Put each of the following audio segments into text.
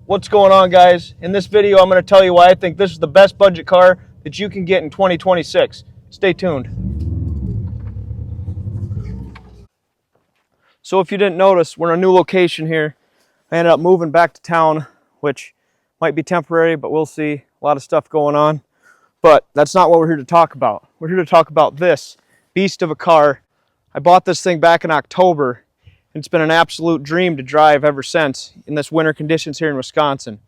What's going on, guys? In this video, I'm going to tell you why I think this is the best budget car that you can get in 2026. Stay tuned. So if you didn't notice, we're in a new location here. I ended up moving back to town, which might be temporary, but we'll see. A lot of stuff going on. But that's not what we're here to talk about. We're here to talk about this beast of a car. I bought this thing back in October. It's been an absolute dream to drive ever since in this winter conditions here in Wisconsin.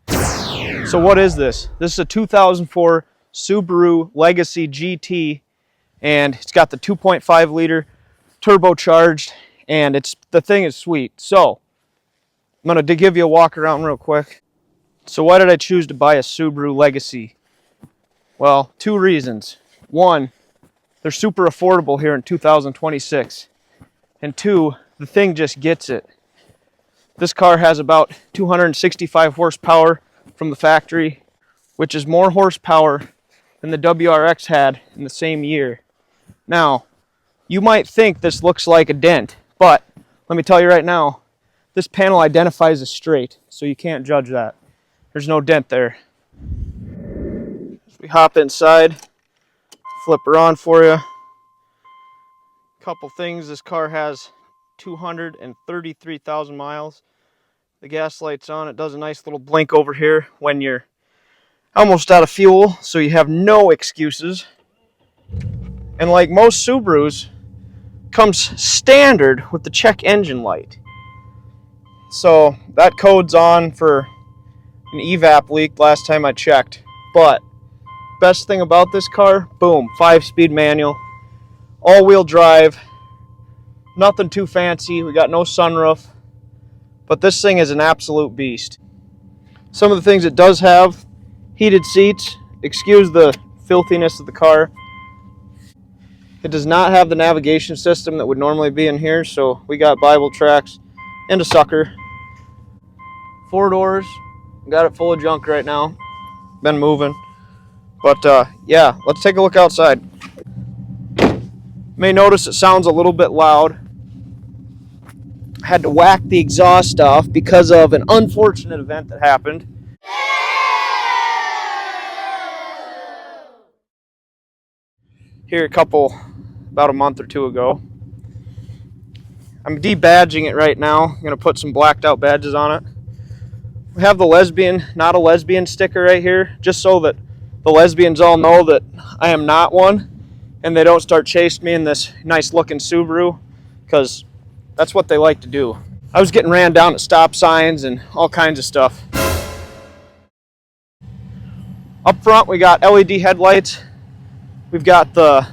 So what is this? This is a 2004 Subaru Legacy GT, and it's got the 2.5 liter turbocharged, and the thing is sweet. So I'm going to give you a walk around real quick. So why did I choose to buy a Subaru Legacy? Well, two reasons. One, they're super affordable here in 2026. And two, the thing just gets it. This car has about 265 horsepower from the factory, which is more horsepower than the WRX had in the same year. Now, you might think this looks like a dent, but let me tell you right now, this panel identifies as straight, so you can't judge that. There's no dent there. As we hop inside, flip her on for you. Couple things, this car has 233,000 miles. The gas light's on. It does a nice little blink over here when you're almost out of fuel, so you have no excuses. And like most Subarus, comes standard with the check engine light. So that code's on for an evap leak last time I checked. But best thing about this car, boom, 5-speed manual, all-wheel drive. Nothing too fancy. We got no sunroof, but this thing is an absolute beast. Some of the things it does have: heated seats. Excuse the filthiness of the car. It does not have the navigation system that would normally be in here, so we got Bible tracks and a sucker. 4 doors. Got it full of junk right now. Been moving. But yeah, let's take a look outside. You may notice it sounds a little bit loud. Had to whack the exhaust off because of an unfortunate event that happened. Here about a month or two ago. I'm debadging it right now. I'm going to put some blacked out badges on it. We have the lesbian, not a lesbian sticker right here, just so that the lesbians all know that I am not one, and they don't start chasing me in this nice looking Subaru, because that's what they like to do. I was getting ran down at stop signs and all kinds of stuff. Up front we got LED headlights. We've got the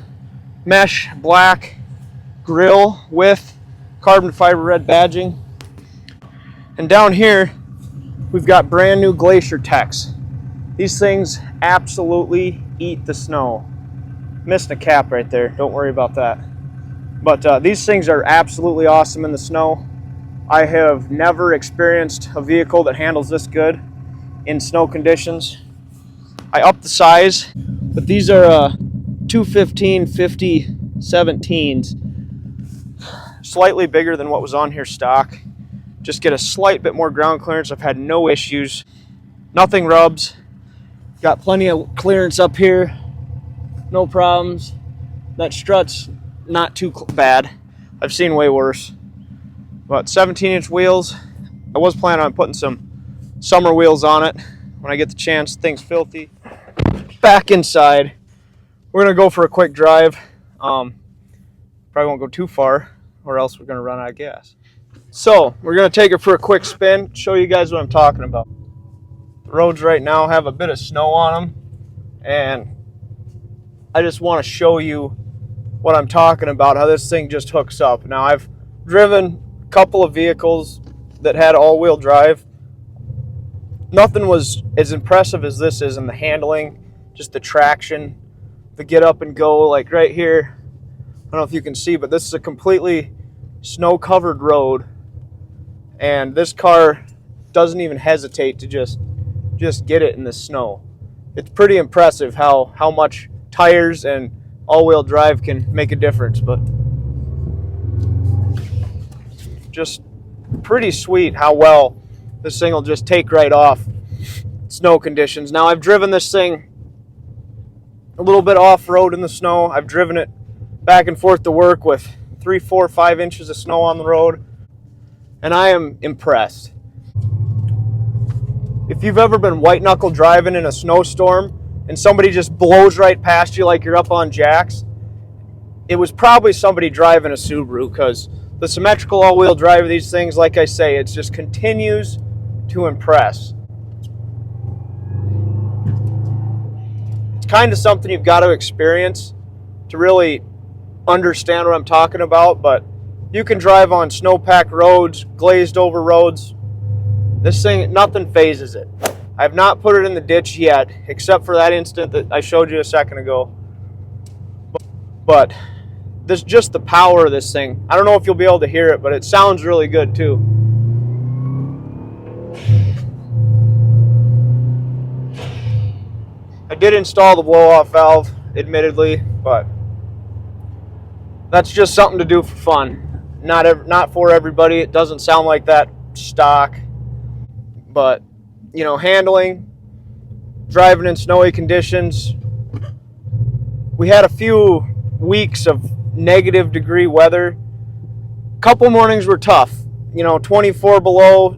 mesh black grille with carbon fiber red badging. And down here we've got brand new Glacier Techs. These things absolutely eat the snow. Missed a cap right there, don't worry about that. But these things are absolutely awesome in the snow. I have never experienced a vehicle that handles this good in snow conditions. I upped the size, but these are 215/50 17s. Slightly bigger than what was on here stock. Just get a slight bit more ground clearance. I've had no issues. Nothing rubs. Got plenty of clearance up here. No problems. That strut's not too bad. I've seen way worse. But 17-inch wheels. I was planning on putting some summer wheels on it when I get the chance. Thing's filthy. Back inside. We're going to go for a quick drive. Probably won't go too far, or else we're going to run out of gas. So we're going to take it for a quick spin, show you guys what I'm talking about. The roads right now have a bit of snow on them, and I just want to show you what I'm talking about, how this thing just hooks up. Now, I've driven a couple of vehicles that had all-wheel drive. Nothing was as impressive as this is in the handling, just the traction, the get up and go. Like right here, I don't know if you can see, but this is a completely snow-covered road, and this car doesn't even hesitate to just get it in the snow. It's pretty impressive how much tires and all-wheel drive can make a difference, but just pretty sweet how well this thing will just take right off snow conditions. Now, I've driven this thing a little bit off-road in the snow. I've driven it back and forth to work with 3, 4, 5 inches of snow on the road, and I am impressed. If you've ever been white-knuckle driving in a snowstorm and somebody just blows right past you like you're up on jacks, it was probably somebody driving a Subaru, because the symmetrical all-wheel drive of these things, like I say, it just continues to impress. It's kind of something you've got to experience to really understand what I'm talking about, but you can drive on snow-packed roads, glazed over roads. This thing, nothing phases it. I have not put it in the ditch yet, except for that instant that I showed you a second ago. But this, just the power of this thing. I don't know if you'll be able to hear it, but it sounds really good too. I did install the blow-off valve, admittedly, but that's just something to do for fun. Not for everybody. It doesn't sound like that stock. But, you know, handling, driving in snowy conditions. We had a few weeks of negative degree weather. A couple mornings were tough. You know, 24 below,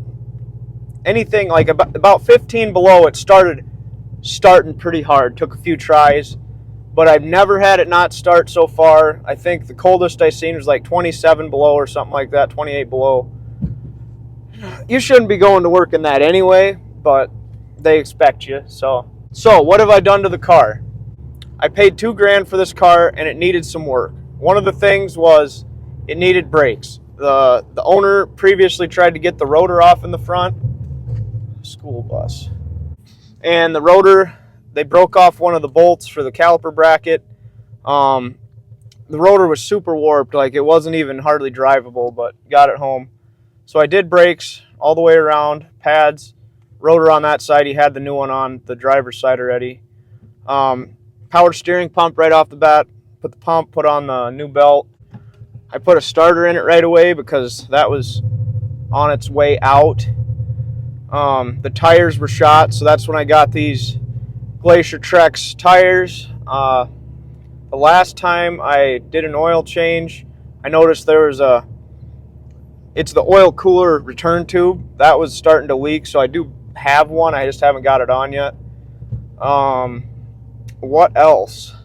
anything like about 15 below, it starting pretty hard. Took a few tries, but I've never had it not start so far. I think the coldest I seen was like 27 below or something like that, 28 below. You shouldn't be going to work in that anyway, but they expect you. So what have I done to the car? I paid $2,000 for this car, and it needed some work. One of the things was it needed brakes. The owner previously tried to get the rotor off in the front. School bus. And the rotor, they broke off one of the bolts for the caliper bracket. The rotor was super warped, like it wasn't even hardly drivable, but got it home. So I did brakes all the way around, pads, rotor on that side. He had the new one on the driver's side already. Power steering pump right off the bat. Put the pump, put on the new belt. I put a starter in it right away because that was on its way out. The tires were shot, so that's when I got these Glacier Trex tires. The last time I did an oil change, I noticed there was it's the oil cooler return tube that was starting to leak, so I do have one. I just haven't got it on yet. What else?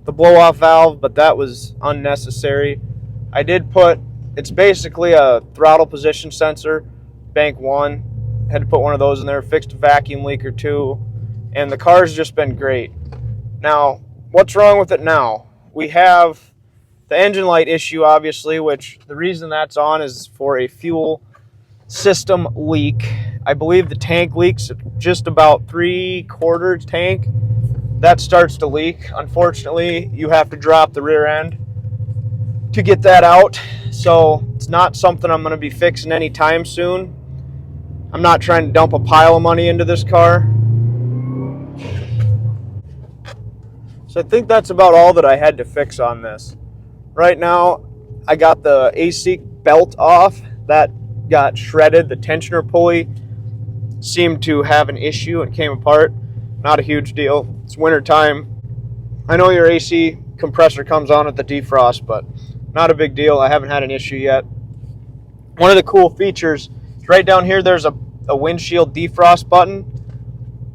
The blow-off valve, but that was unnecessary. I did put, it's basically a throttle position sensor, bank 1. Had to put one of those in there, fixed a vacuum leak or 2, and the car's just been great. Now, what's wrong with it now? We have the engine light issue, obviously, which the reason that's on is for a fuel system leak. I believe the tank leaks at just about 3/4 tank. That starts to leak. Unfortunately, you have to drop the rear end to get that out. So it's not something I'm going to be fixing anytime soon. I'm not trying to dump a pile of money into this car. So I think that's about all that I had to fix on this. Right now, I got the AC belt off. That got shredded. The tensioner pulley seemed to have an issue and came apart. Not a huge deal. It's winter time. I know your AC compressor comes on at the defrost, but not a big deal. I haven't had an issue yet. One of the cool features, right down here, there's a windshield defrost button.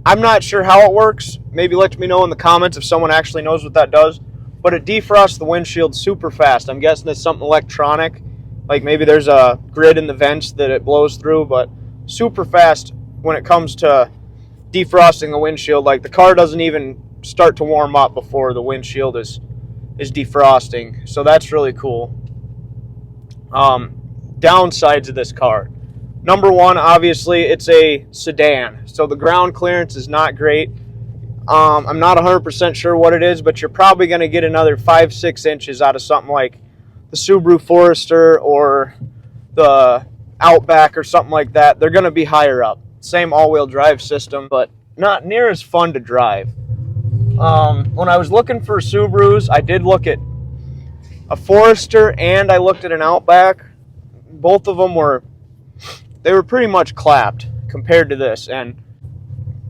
I'm not sure how it works. Maybe let me know in the comments if someone actually knows what that does. But it defrosts the windshield super fast. I'm guessing it's something electronic. Like maybe there's a grid in the vents that it blows through, but super fast when it comes to defrosting the windshield. Like the car doesn't even start to warm up before the windshield is defrosting. So that's really cool. Downsides of this car. Number one, obviously, it's a sedan. So the ground clearance is not great. I'm not 100% sure what it is, but you're probably going to get another 5-6 inches out of something like the Subaru Forester or the Outback or something like that. They're going to be higher up. Same all-wheel drive system, but not near as fun to drive. When I was looking for Subarus, I did look at a Forester and I looked at an Outback. Both of them were pretty much clapped. compared to this, and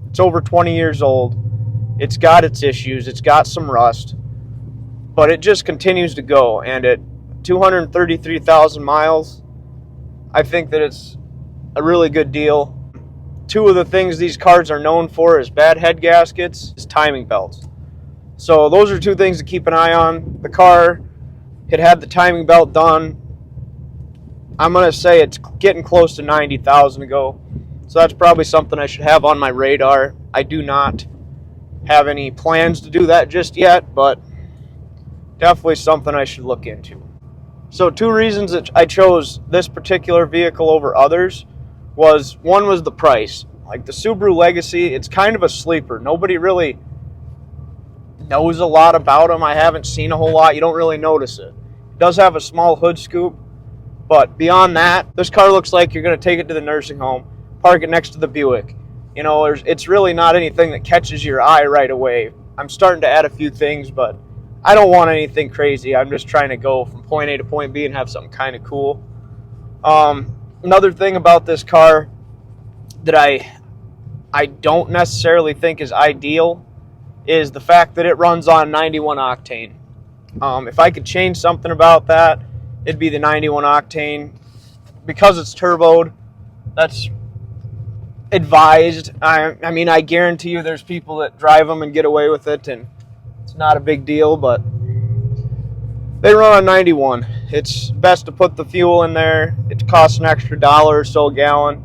it's over 20 years old. It's got its issues, it's got some rust, but it just continues to go. And at 233,000 miles, I think that it's a really good deal. Two of the things these cars are known for is bad head gaskets, is timing belts. So those are two things to keep an eye on. The car had the timing belt done. I'm going to say it's getting close to 90,000 to go. So that's probably something I should have on my radar. I do not have any plans to do that just yet, but definitely something I should look into. So two reasons that I chose this particular vehicle over others was, one was the price. Like the Subaru Legacy, it's kind of a sleeper. Nobody really knows a lot about them. I haven't seen a whole lot. You don't really notice it. It does have a small hood scoop, but beyond that, this car looks like you're going to take it to the nursing home, park it next to the Buick. You know, it's really not anything that catches your eye right away. I'm starting to add a few things, but I don't want anything crazy. I'm just trying to go from point A to point B and have something kind of cool. Another thing about this car that I don't necessarily think is ideal is the fact that it runs on 91 octane. If I could change something about that, it'd be the 91 octane. Because it's turboed, that's advised. I mean, I guarantee you there's people that drive them and get away with it, and it's not a big deal, but they run on 91. It's best to put the fuel in there. It costs an extra $1 or so a gallon.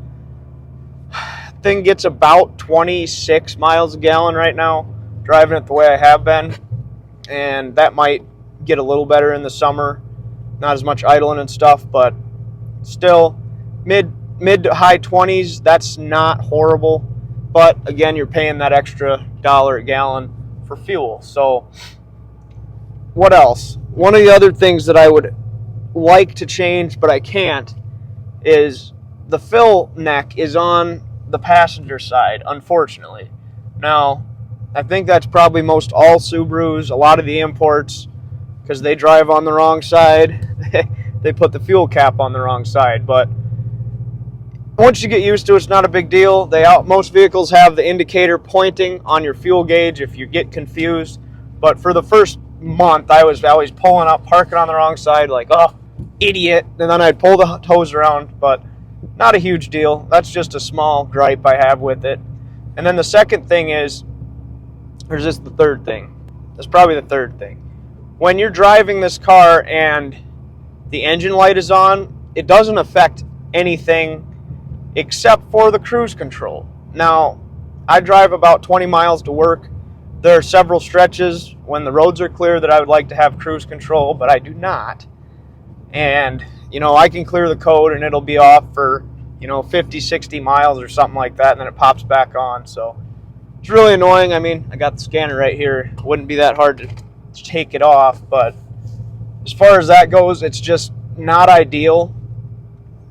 Thing gets about 26 miles a gallon right now, driving it the way I have been, and that might get a little better in the summer. Not as much idling and stuff, but still mid to high 20s. That's not horrible, but again, you're paying that extra $1 a gallon for fuel. So what else? One of the other things that I would like to change, but I can't, is the fill neck is on the passenger side, unfortunately. Now, I think that's probably most all Subarus, a lot of the imports, because they drive on the wrong side. They put the fuel cap on the wrong side. But once you get used to it, it's not a big deal. Most vehicles have the indicator pointing on your fuel gauge if you get confused. But for the first month, I was always pulling up, parking on the wrong side, like, oh, idiot. And then I'd pull the hose around, but not a huge deal. That's just a small gripe I have with it. And then the second thing is, or is this the third thing? That's probably the third thing. When you're driving this car and the engine light is on, it doesn't affect anything except for the cruise control. Now, I drive about 20 miles to work. There are several stretches when the roads are clear that I would like to have cruise control, but I do not. And, you know, I can clear the code and it'll be off for, 50, 60 miles or something like that, and then it pops back on. So it's really annoying. I mean, I got the scanner right here. It wouldn't be that hard to take it off, but as far as that goes, it's just not ideal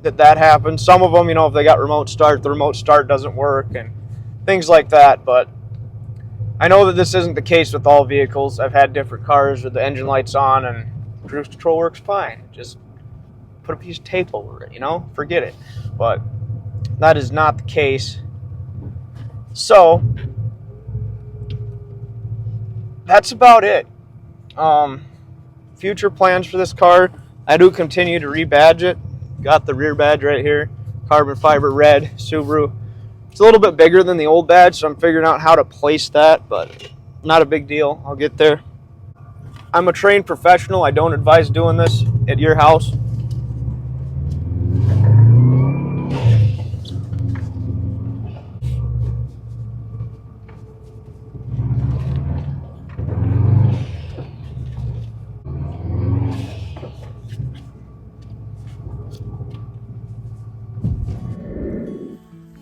that happens. Some of them, if they got remote start, the remote start doesn't work and things like that. But I know that this isn't the case with all vehicles. I've had different cars with the engine lights on and cruise control works fine. Just put a piece of tape over it, forget it. But that is not the case. So that's about it. Future plans for this car, I do continue to rebadge it. Got the rear badge right here, carbon fiber red Subaru. It's a little bit bigger than the old badge, so I'm figuring out how to place that, but not a big deal. I'll get there. I'm a trained professional. I don't advise doing this at your house.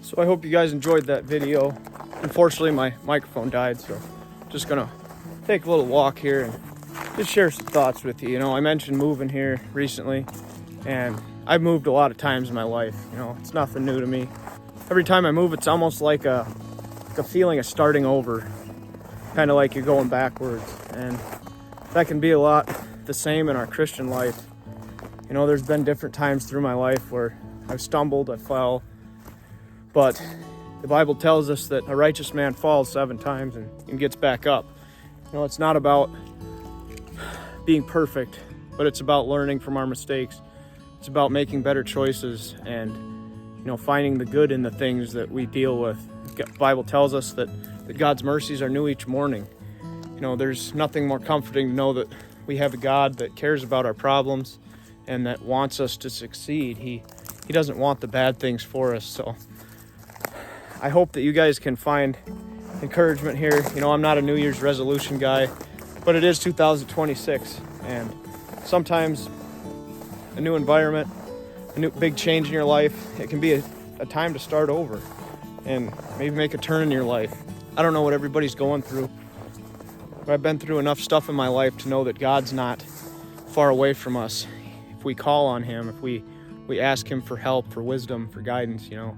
So I hope you guys enjoyed that video. Unfortunately, my microphone died, so I'm just gonna take a little walk here and just share some thoughts with you. I mentioned moving here recently, and I've moved a lot of times in my life. It's nothing new to me. Every time I move, it's almost like a feeling of starting over, kind of like you're going backwards, and that can be a lot the same in our Christian life. There's been different times through my life where I've stumbled, I fell, But the Bible tells us that a righteous man falls 7 times and gets back up. You know, it's not about being perfect, but it's about learning from our mistakes. It's about making better choices and, you know, finding the good in the things that we deal with. The Bible tells us that God's mercies are new each morning. You know, there's nothing more comforting to know that we have a God that cares about our problems and that wants us to succeed. He doesn't want the bad things for us. So I hope that you guys can find encouragement here. You know, I'm not a New Year's resolution guy, but it is 2026, and sometimes a new environment, a new big change in your life, it can be a time to start over and maybe make a turn in your life. I don't know what everybody's going through, but I've been through enough stuff in my life to know that God's not far away from us. If we call on him, if we ask him for help, for wisdom, for guidance, you know,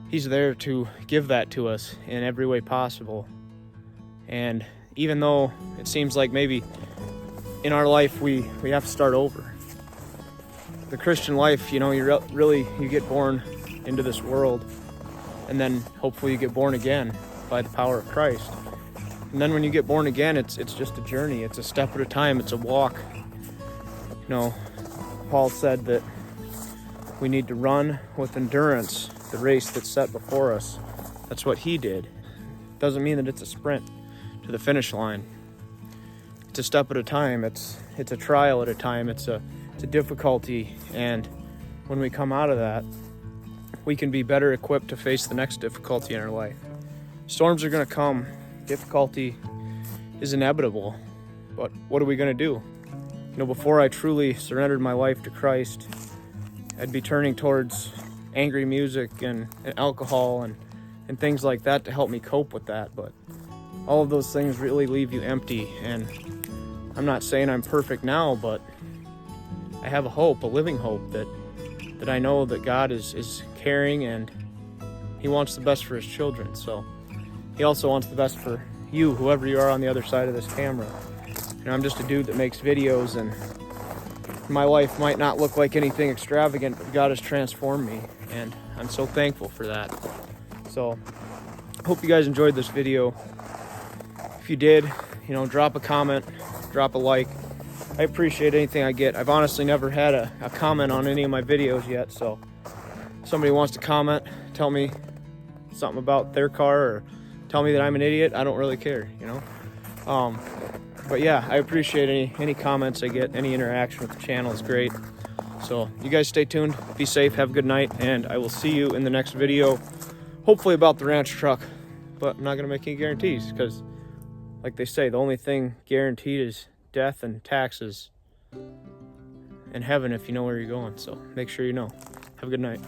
he's there to give that to us in every way possible. And even though it seems like maybe in our life we have to start over, the Christian life, you know, you get born into this world, and then hopefully you get born again by the power of Christ. And then when you get born again, it's just a journey. It's a step at a time. It's a walk. You know, Paul said that we need to run with endurance the race that's set before us. That's what he did. Doesn't mean that it's a sprint to the finish line. It's a step at a time. It's a trial at a time. It's a difficulty, and when we come out of that, we can be better equipped to face the next difficulty in our life. Storms are going to come. Difficulty is inevitable, but what are we going to do? You know, before I truly surrendered my life to Christ, I'd be turning towards angry music and alcohol and things like that to help me cope with that, but all of those things really leave you empty. And I'm not saying I'm perfect now, but I have a hope, a living hope, that I know that God is caring and he wants the best for his children. So he also wants the best for you, whoever you are on the other side of this camera. You know, I'm just a dude that makes videos, and my life might not look like anything extravagant, but God has transformed me, and I'm so thankful for that. So I hope you guys enjoyed this video. If you did, you know, drop a comment, drop a like. I appreciate anything I get. I've honestly never had a comment on any of my videos yet, so if somebody wants to comment, tell me something about their car or tell me that I'm an idiot, I don't really care, you know. But yeah, I appreciate any comments I get. Any interaction with the channel is great. So you guys stay tuned, be safe, have a good night, and I will see you in the next video, hopefully about the ranch truck. But I'm not gonna make any guarantees, because like they say, the only thing guaranteed is death and taxes and heaven if you know where you're going. So make sure you know. Have a good night.